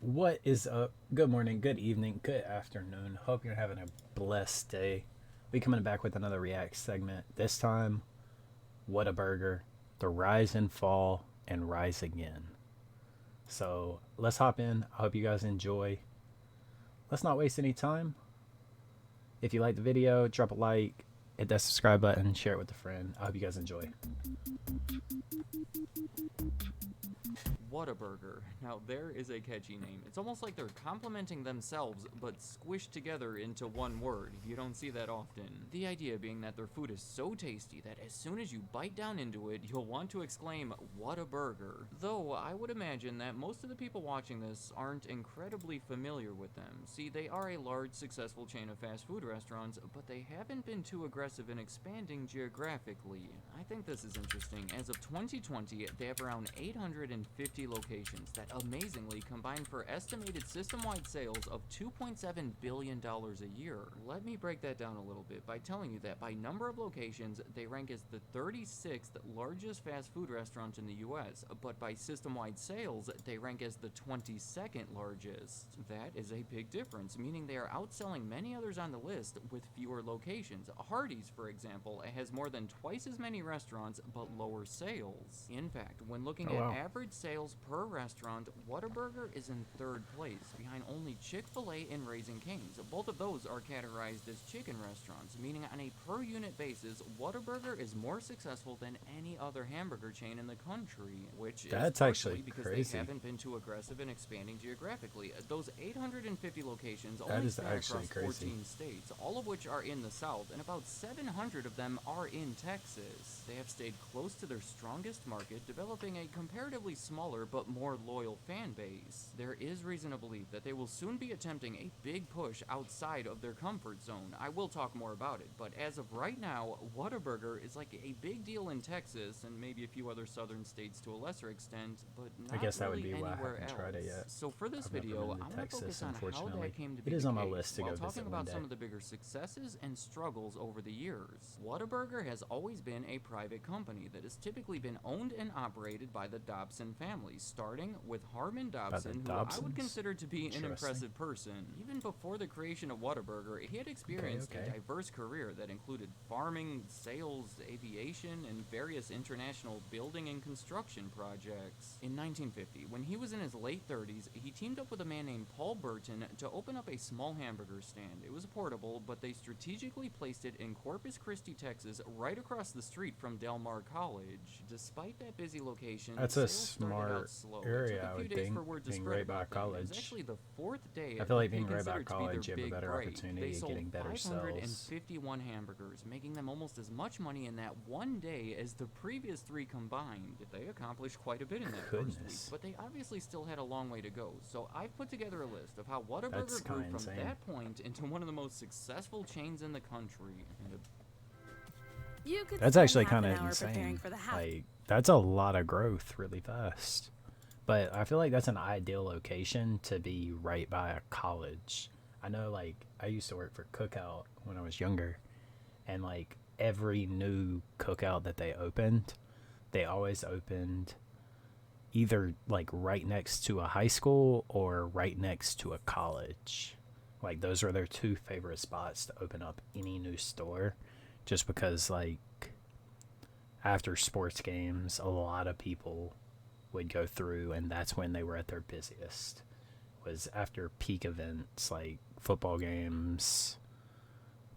What is up? Good morning, good evening, good afternoon. Hope you're having a blessed day. We coming back with another React segment. This time, Whataburger, the rise and fall and rise again. So let's hop in. I hope you guys enjoy. Let's not waste any time. If you like the video, drop a like, hit that subscribe button, share it with a friend. I hope you guys enjoy. Whataburger. Now, there is a catchy name. It's almost like they're complimenting themselves, but squished together into one word. You don't see that often. The idea being that their food is so tasty that as soon as you bite down into it, you'll want to exclaim, "What a burger." Though, I would imagine that most of the people watching this aren't incredibly familiar with them. See, they are a large, successful chain of fast food restaurants, but they haven't been too aggressive in expanding geographically. I think this is interesting. As of 2020, they have around 850 locations that amazingly combine for estimated system-wide sales of $2.7 billion a year. Let me break that down a little bit by telling you that by number of locations, they rank as the 36th largest fast food restaurant in the US, but by system-wide sales, they rank as the 22nd largest. That is a big difference, meaning they are outselling many others on the list with fewer locations. Hardee's, for example, has more than twice as many restaurants, but lower sales. In fact, when looking Oh, at wow. average sales per restaurant, Whataburger is in third place, behind only Chick-fil-A and Raising Cane's. Both of those are categorized as chicken restaurants, meaning on a per-unit basis, Whataburger is more successful than any other hamburger chain in the country, which is That's partially actually because they crazy. haven't been too aggressive in expanding geographically. Those 850 locations That only is span actually across crazy. 14 states, all of which are in the South, and about 700 of them are in Texas. They have stayed close to their strongest market, developing a comparatively smaller but more loyal fan base. There is reason to believe that they will soon be attempting a big push outside of their comfort zone. I will talk more about it, but as of right now, Whataburger is like a big deal in Texas and maybe a few other southern states to a lesser extent, but I not guess that would really be why I anywhere haven't tried it else. yet. So for this I've never video, been to I'm going to Texas, focus on how that unfortunately. came to It be is the on my case, list to while go talking visit one about day. some of the bigger successes and struggles over the years. Whataburger has always been a private company that has typically been owned and operated by the Dobson family, starting with Harmon By the Dobson, who I would Dobsons? consider to be an Interesting. impressive person. Even before the creation of Whataburger, he had experienced Okay. a diverse career that included farming, sales, aviation, and various international building and construction projects. In 1950, when he was in his late 30s, he teamed up with a man named Paul Burton to open up a small hamburger stand. It was portable, but they strategically placed it in Corpus Christi, Texas, right across the street from Del Mar College. Despite that busy location, That's a sales started out smart slow. It area, took I a few would days think, for word to being spread right by a about them. It was college. actually the fourth day I feel like that they being right by a considered to be their college, you have a big better break. opportunity They of sold getting better sales. 551 hamburgers, making them almost as much money in that one day as the previous three combined. They accomplished quite a bit in that first week, Goodness. but they obviously still had a long way to go. So I've put together a list of how That's Whataburger grew kind of from insane. that point into one of the most successful chains in the country. And You could That's spend actually half kind an of hour preparing insane. for the half. Like, that's a lot of growth really fast. But I feel like that's an ideal location to be right by a college. I know, like, I used to work for Cookout when I was younger, and like every new cookout that they opened, they always opened either like right next to a high school or right next to a college. Like, those are their two favorite spots to open up any new store, just because, like, after sports games, a lot of people would go through, and that's when they were at their busiest. Was after peak events like football games,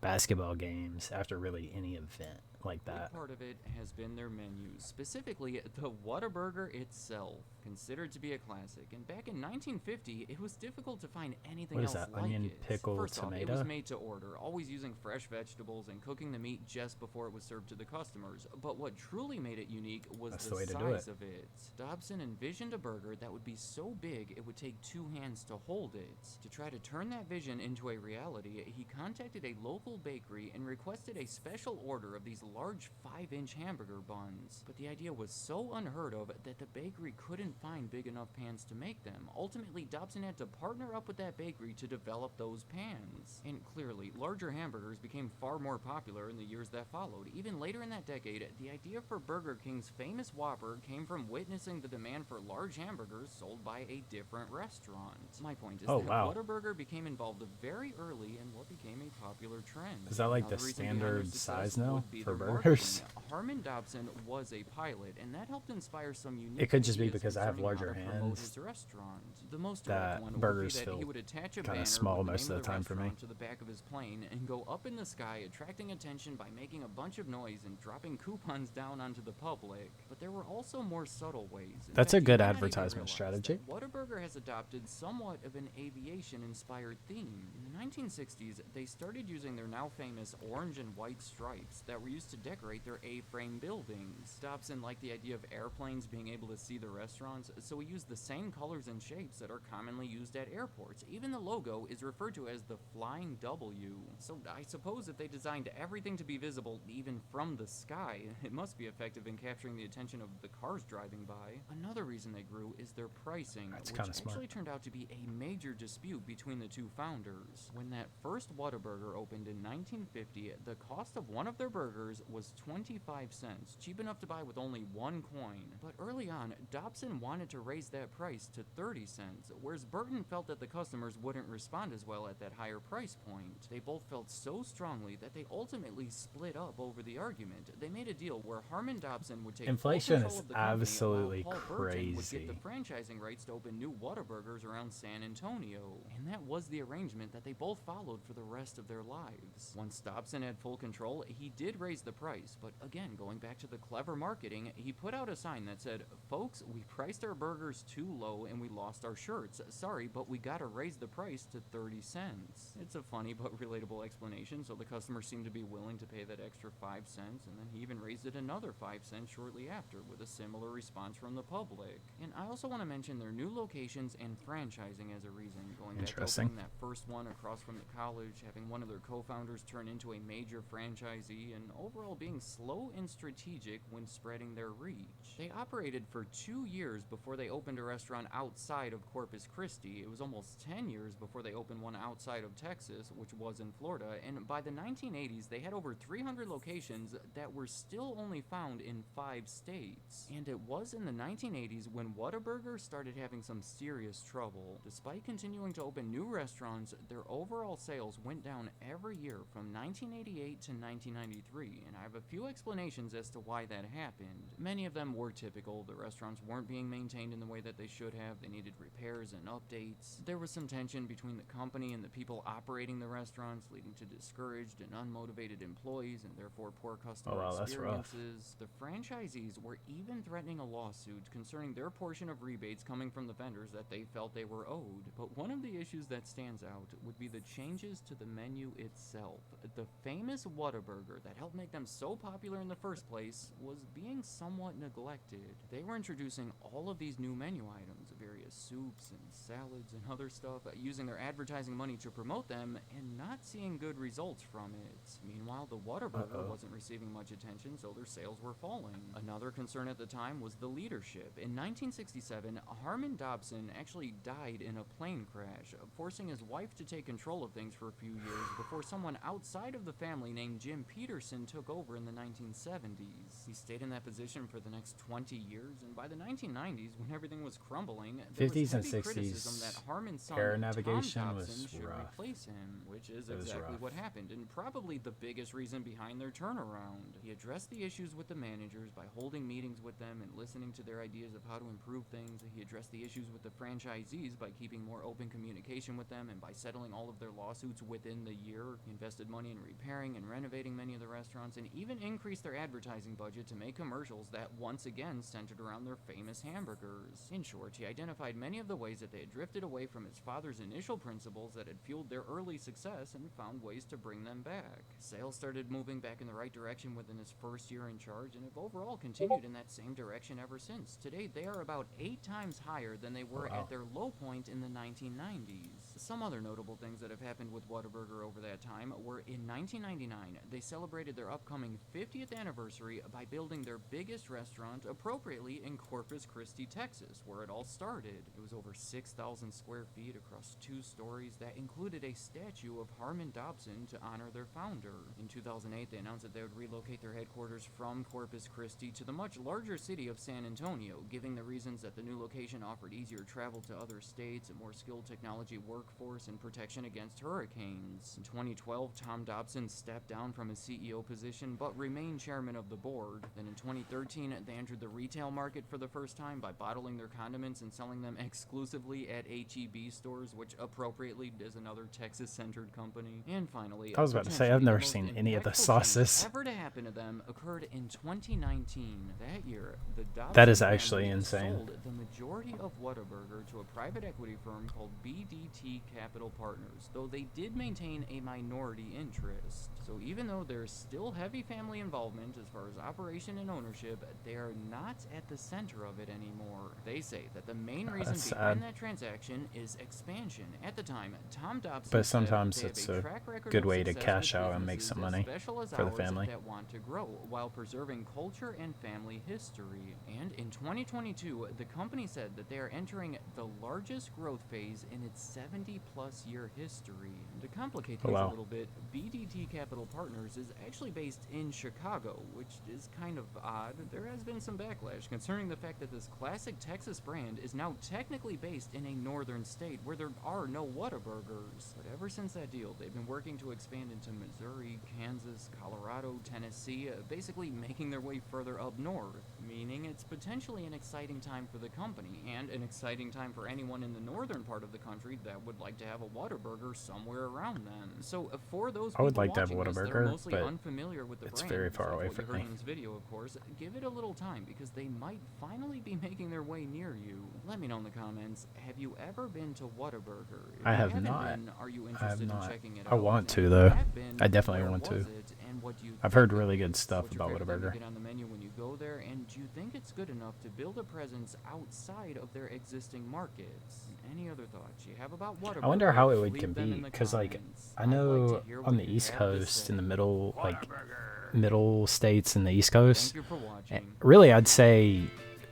basketball games, after really any event like a big that. part of it has been their menus, specifically the Whataburger itself, considered to be a classic. And back in 1950, it was difficult to find anything What is else that? like Onion, it. pickle, First off, it was tomato? made to order, always using fresh vegetables and cooking the meat just before it was served to the customers. But what truly made it unique was That's the the way to do it. size of it. Dobson envisioned a burger that would be so big it would take two hands to hold it. To try to turn that vision into a reality, he contacted a local bakery and requested a special order of these large 5-inch hamburger buns. But the idea was so unheard of that the bakery couldn't find big enough pans to make them. Ultimately, Dobson had to partner up with that bakery to develop those pans. And clearly, larger hamburgers became far more popular in the years that followed. Even later in that decade, the idea for Burger King's famous Whopper came from witnessing the demand for large hamburgers sold by a different restaurant. My point is that Whataburger became involved very early in what became a popular trend. Is that like Another the reason behind standard their size success now would be for their burgers? marketing. Harmon Dobson was a pilot, and that helped inspire some unique It could just be ideas because I have concerning how larger to promote hands. his restaurant. The most That direct one would be burgers that feel he would attach a kinda banner small with the most name of the time for me. restaurant to the back of his plane and go up in the sky, attracting attention by making a bunch of noise and dropping coupons down onto the public. But there were also more subtle ways. In That's a fact, you good might not even advertisement realize strategy. that Whataburger has adopted somewhat of an aviation-inspired theme. In the 1960s, they started using their now famous orange and white stripes that were used to decorate their A-frame buildings. Dobson liked the idea of airplanes being able to see the restaurants, so he used the same colors and shapes that are commonly used at airports. Even the logo is referred to as the Flying W. So I suppose if they designed everything to be visible even from the sky, it must be effective in capturing the attention of the cars driving by. Another reason they grew is their pricing, That's which kinda smart. actually turned out to be a major dispute between the two founders. When that first Whataburger opened in 1950, the cost of one of their burgers was 25 cents, cheap enough to buy with only 1 coin. But early on, Dobson wanted to raise that price to 30 cents, whereas Burton felt that the customers wouldn't respond as well at that higher price point. They both felt so strongly that they ultimately split up over the argument. They made a deal where Harmon Dobson would take Inflation full control is of the company, absolutely while Paul Burton would get crazy. the franchising rights to open new Whataburgers around San Antonio. And that was the arrangement that they both followed for the rest of their lives. Once Dobson had full control, he did raise the price, but again, going back to the clever marketing, he put out a sign that said, "Folks, we priced our burgers too low and we lost our shirts. Sorry, but we gotta raise the price to 30 cents. It's a funny but relatable explanation, so the customers seemed to be willing to pay that extra 5 cents, and then he even raised it another 5 cents shortly after, with a similar response from the public. And I also want to mention their new locations and franchising as a reason. Going back to Interesting. opening that first one across from the college, having one of their co-founders turn into a major franchisee, and overall being slow and strategic when spreading their reach. They operated for 2 years before they opened a restaurant outside of Corpus Christi. It was almost 10 years before they opened one outside of Texas, which was in Florida, and by the 1980s, they had over 300 locations that were still only found in 5 states. And it was in the 1980s when Whataburger started having some serious trouble. Despite continuing to open new restaurants, their overall sales went down every year from 1988 to 1993, and I have a few explanations as to why that happened. Many of them were typical. The restaurants weren't being maintained in the way that they should have. They needed repairs and updates. There was some tension between the company and the people operating the restaurants, leading to discouraged and unmotivated employees and therefore poor customer That's rough. experiences. The franchisees were even threatening a lawsuit concerning their portion of rebates coming from the vendors that they felt they were owed. But one of the issues that stands out would be the changes to the menu itself. The famous Whataburger that helped make them so popular in the first place was being somewhat neglected. They were introducing all of these new menu items, various soups and salads and other stuff, using their advertising money to promote them and not seeing good results from it. Meanwhile, the Whataburger wasn't receiving much attention, so their sales were falling. Another concern at the time was the leadership. In 1967, Harmon Dobson actually died in a plane crash, forcing his wife to take control of things for a few years before someone outside of the family named Jim Peterson took over in the 1970s. He stayed in that position for the next 20 years, and by the 1990s, when everything was crumbling, there 50s was and heavy criticism 60s that Harmon's son, air Tom navigation was Dobson, should rough. replace him, which is It was exactly rough. what happened, and probably the biggest reason behind their turnaround. He addressed the issues with the managers by holding meetings with them and listening to their ideas of how to improve things. He addressed the issues with the franchisees by keeping more open communication with them and by settling all of their lawsuits within the year. He invested money in repairing and renovating many of the restaurants and even increased their advertising budget to make commercials that once again centered around their famous hamburgers. In short, he identified identified many of the ways that they had drifted away from his father's initial principles that had fueled their early success and found ways to bring them back. Sales started moving back in the right direction within his first year in charge and have overall continued in that same direction ever since. Today, they are about 8 times higher than they were at their low point in the 1990s. Some other notable things that have happened with Whataburger over that time were in 1999, they celebrated their upcoming 50th anniversary by building their biggest restaurant appropriately in Corpus Christi, Texas, where it all started. It was over 6,000 square feet across 2 stories that included a statue of Harmon Dobson to honor their founder. In 2008, they announced that they would relocate their headquarters from Corpus Christi to the much larger city of San Antonio, giving the reasons that the new location offered easier travel to other states, a more skilled technology workforce, and protection against hurricanes. In 2012, Tom Dobson stepped down from his CEO position but remained chairman of the board. Then in 2013, they entered the retail market for the first time by bottling their condiments and selling them exclusively at H-E-B stores, which appropriately is another Texas-centered company. And finally, I was about to say, I've never seen any of the sauces. Ever to happen to them occurred in 2019. That year, the Dobson That is family actually insane. sold the majority of Whataburger to a private equity firm called BDT Capital Partners, though they did maintain a minority interest. So even though there's still heavy family involvement as far as operation and ownership, they are not at the center of it anymore. They say that the main reason That's behind sad. that transaction is expansion. At the time, Tom Dobson But said sometimes they have it's a a track record good of way to success cash with out and make businesses some as money special as for the ours family. that want to grow while preserving culture and family history. And in 2022, the company said that they are entering the largest growth phase in its 70-plus year history. And to complicate things a little bit, BDT Capital Partners is actually based in Chicago, which is kind of odd. There has been some backlash concerning the fact that this classic Texas brand is now technically based in a northern state where there are no Whataburgers. But ever since that deal, they've been working to expand into Missouri, Kansas, Colorado, Tennessee, basically making their way further up north, meaning it's potentially an exciting time for the company and an exciting time for anyone in the northern part of the country that would like to have a Whataburger somewhere around them. So for those I would people like to have a watching this that are Whataburger, mostly but unfamiliar with the it's brand, very far like away what from you heard me. in this video, of course, give it a little time because they might finally be making their way near you. Let me know in the comments, have you ever been to Whataburger? If I you have haven't not. been, are you I have interested in not. checking it I out? want to, And if though. you have been, I definitely where want was to. it, and what do you I've heard think of really it? good stuff What's your about favorite thing to Whataburger. get on the menu when you go there, and do you think it's good enough to build a presence outside of their existing markets? Any other thoughts you have about Whataburger? I wonder how it would Leave them in compete, the because like comments. I I'd like know to hear on what the you East have to Coast, in the say. middle, like Whataburger. middle states in the East Coast, Thank you for watching. really I'd say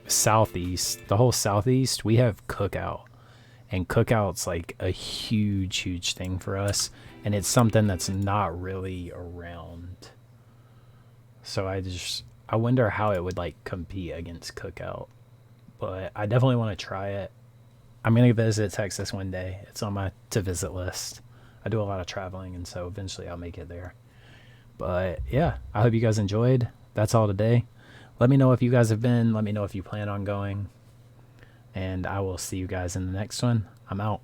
Southeast, the whole Southeast, we have Cookout. And Cookout's like a huge thing for us, and it's something that's not really around. So I wonder how it would like compete against Cookout. But I definitely want to try it. I'm gonna visit Texas one day. It's on my to visit list. I do a lot of traveling, and so eventually I'll make it there. But yeah, I hope you guys enjoyed. That's all today. Let me know if you guys have been. Let me know if you plan on going. And I will see you guys in the next one. I'm out.